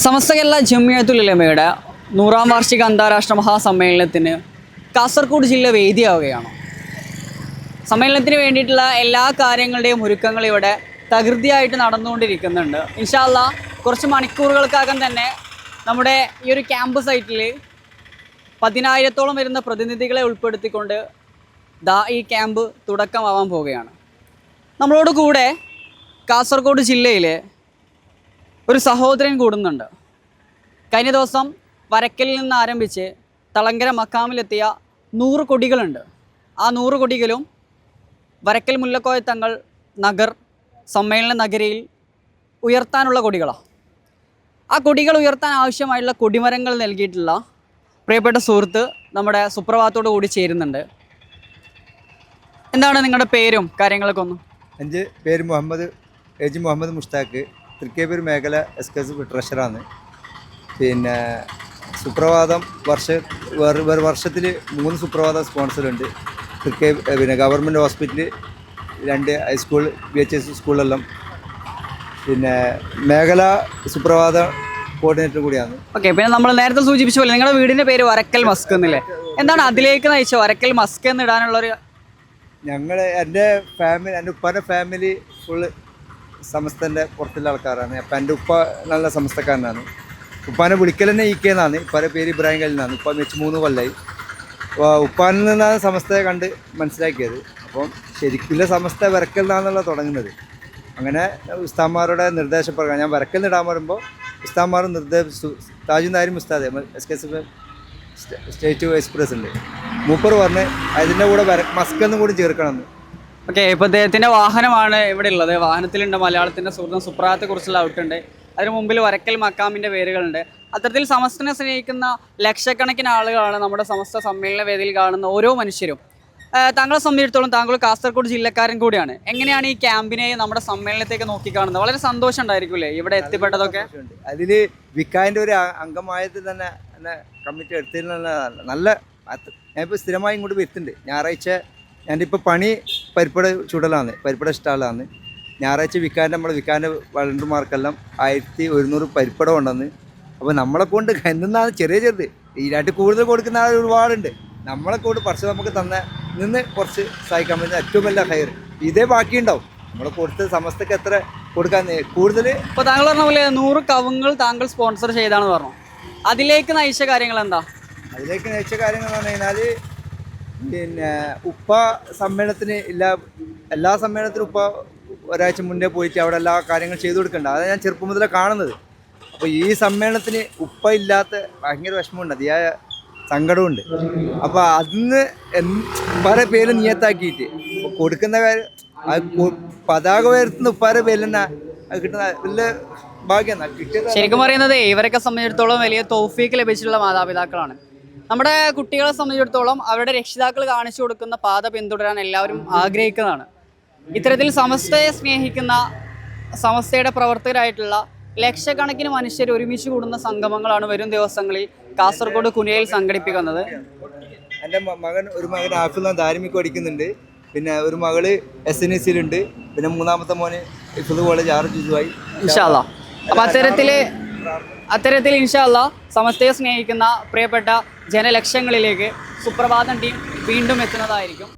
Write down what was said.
സമസ്ത കേരള ജംഇയ്യത്തുൽ ഉലമയുടെ 100ാം വാർഷിക അന്താരാഷ്ട്ര മഹാസമ്മേളനത്തിന് കാസർഗോഡ് ജില്ല വേദിയാവുകയാണ്. സമ്മേളനത്തിന് വേണ്ടിയിട്ടുള്ള എല്ലാ കാര്യങ്ങളുടെയും ഒരുക്കങ്ങൾ ഇവിടെ തകൃതിയായിട്ട് നടന്നുകൊണ്ടിരിക്കുന്നുണ്ട്. ഇൻഷാ അല്ലാഹ് കുറച്ച് മണിക്കൂറുകൾക്കകം തന്നെ നമ്മുടെ ഈ ഒരു ക്യാമ്പ് സൈറ്റിൽ 10,000-ഓളം വരുന്ന പ്രതിനിധികളെ ഉൾപ്പെടുത്തിക്കൊണ്ട് ഈ ക്യാമ്പ് തുടക്കമാവാൻ പോവുകയാണ്. നമ്മളോട് കൂടെ കാസർഗോഡ് ജില്ലയിലെ ഒരു സഹോദരൻ കൂടുന്നുണ്ട്. കഴിഞ്ഞ ദിവസം വരക്കലിൽ നിന്ന് ആരംഭിച്ച് തളങ്കര മക്കാമിലെത്തിയ 100 കൊടികളുണ്ട്. ആ 100 കൊടികളും വരക്കൽ മുല്ലക്കോയ തങ്ങൾ നഗർ സമ്മേളന നഗരിയിൽ ഉയർത്താനുള്ള കൊടികളാണ്. ആ കൊടികൾ ഉയർത്താൻ ആവശ്യമായിട്ടുള്ള കൊടിമരങ്ങൾ നൽകിയിട്ടുള്ള പ്രിയപ്പെട്ട സുഹൃത്ത് നമ്മുടെ സുപ്രഭാതത്തോടു കൂടി ചേരുന്നുണ്ട്. എന്താണ് നിങ്ങളുടെ പേരും കാര്യങ്ങളൊക്കെ ഒന്ന്? എൻ്റെ പേര് മുഹമ്മദ് മുഷ്താഖ്, തൃക്കേപ്പൂർ മേഖല എസ് ട്രഷറാണ്. പിന്നെ സുപ്രഭാതം വർഷത്തിൽ 3 സുപ്രഭാതം സ്പോൺസറുണ്ട്. പിന്നെ ഗവൺമെൻറ് ഹോസ്പിറ്റൽ, 2 ഹൈസ്കൂൾ, BHS സ്കൂളെല്ലാം. പിന്നെ മേഖല സുപ്രഭാത കോർഡിനേറ്റർ കൂടിയാണ്. ഓക്കെ, പിന്നെ നമ്മൾ നേരത്തെ സൂചിപ്പിച്ച പോലെ നിങ്ങളുടെ വീടിൻ്റെ പേര് വരക്കൽ മസ്ക് എന്നല്ലേ? എന്താണ് അതിലേക്ക് നയിച്ചത് വരക്കൽ മസ്ക് എന്ന് ഇടാനുള്ളൊരു? എൻ്റെ ഉപ്പാൻ്റെ ഫാമിലി ഫുള്ള് സമസ്തൻ്റെ പുറത്തുള്ള ആൾക്കാരാണ്. അപ്പം എൻ്റെ ഉപ്പ നല്ല സമസ്തക്കാരനാണ്. ഉപ്പാനെ വിളിക്കൽ തന്നെ ഈക്കെന്നാണ്. ഉപ്പാൻ്റെ പേര് ഇബ്രാഹിം ഖലീലാണ്. ഉപ്പ വെച്ച് 3 കൊല്ലമായി. ഉപ്പാനിൽ നിന്നാണ് സമസ്തയെ കണ്ട് മനസ്സിലാക്കിയത്. അപ്പം ശരിക്കുള്ള സമസ്ത വരക്കൽ നിന്നാണല്ലോ തുടങ്ങുന്നത്. അങ്ങനെ ഉസ്താദ്മാരുടെ നിർദ്ദേശപ്രകാരം ഞാൻ വരക്കൽ ഇടാൻ പറയുമ്പോൾ ഉസ്താദ്മാർ നിർദ്ദേശിച്ചു. താജുനാരി ഉസ്താദ് SKSF സ്റ്റേറ്റ് വൈസ് പ്രസിഡന്റ് മൂപ്പർ പറഞ്ഞ് അതിൻ്റെ കൂടെ മസ്കെന്നും കൂടി ചേർക്കണമെന്ന്. ഓക്കെ, ഇപ്പോൾ അദ്ദേഹത്തിൻ്റെ വാഹനമാണ് ഇവിടെ ഉള്ളത്. വാഹനത്തിലുണ്ട് മലയാളത്തിൻ്റെ സുഹൃത്തും സുപ്രഭാതത്തെ കുറിച്ചുള്ള ഔട്ടുണ്ട്. അതിന് മുമ്പിൽ വരക്കൽ മക്കാമിൻ്റെ പേരുകളുണ്ട്. അത്തരത്തിൽ സമസ്തനെ സ്നേഹിക്കുന്ന ലക്ഷക്കണക്കിന് ആളുകളാണ് നമ്മുടെ സമസ്ത സമ്മേളന വേദിയിൽ കാണുന്ന ഓരോ മനുഷ്യരും. താങ്കളെ സംബന്ധിച്ചിടത്തോളം താങ്കൾ കാസർഗോഡ് ജില്ലക്കാരൻ കൂടിയാണ്. എങ്ങനെയാണ് ഈ ക്യാമ്പിനെ നമ്മുടെ സമ്മേളനത്തേക്ക് നോക്കിക്കാണുന്നത്? വളരെ സന്തോഷം ഉണ്ടായിരിക്കും ഇവിടെ എത്തിപ്പെട്ടതൊക്കെ. അതിൽ വിക്കാൻ്റെ ഒരു അംഗമായത് തന്നെ കമ്മിറ്റി എടുത്തതിൽ നല്ല ഞാനിപ്പോൾ സ്ഥിരമായി ഇങ്ങോട്ട് വരുത്തുന്നുണ്ട്. ഞായറാഴ്ച ഞാനിപ്പോൾ പണി പരിപ്പട ചുടലാണ്, പരിപ്പട സ്റ്റാളാണ്. ഞായറാഴ്ച വിക്കാൻ്റെ വളണ്ടർമാർക്കെല്ലാം 1100 പരിപ്പട ഉണ്ടെന്ന്. അപ്പോൾ നമ്മളെ കൊണ്ട് എന്താണ് ചെറുത് ഇതിനായിട്ട് കൂടുതൽ കൊടുക്കുന്ന ആൾ ഒരുപാടുണ്ട്. നമ്മളെ കൊണ്ട് കുറച്ച് നമുക്ക് നിന്ന് കുറച്ച് സഹായിക്കാൻ പറ്റുന്ന ഏറ്റവും വലിയ ഹയർ ഇതേ ബാക്കിയുണ്ടാവും. നമ്മൾ കൊടുത്ത് സമസ്തക്ക് എത്ര കൊടുക്കാൻ കൂടുതൽ. ഇപ്പോൾ താങ്കൾ പറഞ്ഞ പോലെ 100 കവുങ്ങൾ താങ്കൾ സ്പോൺസർ ചെയ്താണെന്ന് പറഞ്ഞു. അതിലേക്ക് നയിച്ച കാര്യങ്ങൾ എന്താ? അതിലേക്ക് നയിച്ച കാര്യങ്ങൾ എന്ന് പറഞ്ഞു കഴിഞ്ഞാൽ പിന്നെ ഉപ്പ സമ്മേളനത്തിന് എല്ലാ സമ്മേളനത്തിനും ഉപ്പ ഒരാഴ്ച മുന്നേ പോയിട്ട് അവിടെ എല്ലാ കാര്യങ്ങളും ചെയ്തു കൊടുക്കണ്ട. അതാണ് ഞാൻ ചെറുപ്പം മുതലേ കാണുന്നത്. അപ്പോൾ ഈ സമ്മേളനത്തിന് ഉപ്പ ഇല്ലാത്ത ഭയങ്കര വിഷമമുണ്ട്, അതിയായ സങ്കടമുണ്ട്. അപ്പോൾ അതിന് പല പേര് നിയത്താക്കിയിട്ട് കൊടുക്കുന്ന കാര്യം പതാക ഉയർത്തുന്ന ഉപ്പാരെ പേരിൽ തന്നെ കിട്ടുന്ന വലിയ ഭാഗ്യമാണ് കിട്ടിയത്. ശരിക്കും പറയുന്നത് ഇവരൊക്കെ സംബന്ധിച്ചിടത്തോളം വലിയ തൗഫീക്ക് ലഭിച്ചിട്ടുള്ള മാതാപിതാക്കളാണ്. നമ്മുടെ കുട്ടികളെ സംബന്ധിച്ചിടത്തോളം അവരുടെ രക്ഷിതാക്കൾ കാണിച്ചു കൊടുക്കുന്ന പാത പിന്തുടരാൻ എല്ലാവരും ആഗ്രഹിക്കുന്നതാണ്. ഇത്തരത്തിൽ സമസ്തയെ സ്നേഹിക്കുന്ന സമസ്തയുടെ പ്രവർത്തകരായിട്ടുള്ള ലക്ഷക്കണക്കിന് മനുഷ്യർ ഒരുമിച്ച് കൂടുന്ന സംഗമങ്ങളാണ് വരും ദിവസങ്ങളിൽ കാസർഗോഡ് കുനിയയിൽ സംഘടിപ്പിക്കുന്നത്. എൻ്റെ ഒരു മകൻ ആഫിൽ ധാർമ്മിക പഠിക്കുന്നുണ്ട്. പിന്നെ ഒരു മകള് SNECയിലുണ്ട്. പിന്നെ 3ാമത്തെ മോന് ഇഫ്ദ് കോളേജ് ജുസുവായി. ഇൻഷാ അല്ലാഹ്. അപ്പം അത്തരത്തിൽ ഇൻഷാ അല്ലാഹ് സമസ്തയെ സ്നേഹിക്കുന്ന പ്രിയപ്പെട്ട ജനലക്ഷങ്ങളിലേക്ക് സുപ്രഭാതം ടീം വീണ്ടും എത്തുന്നതായിരിക്കും.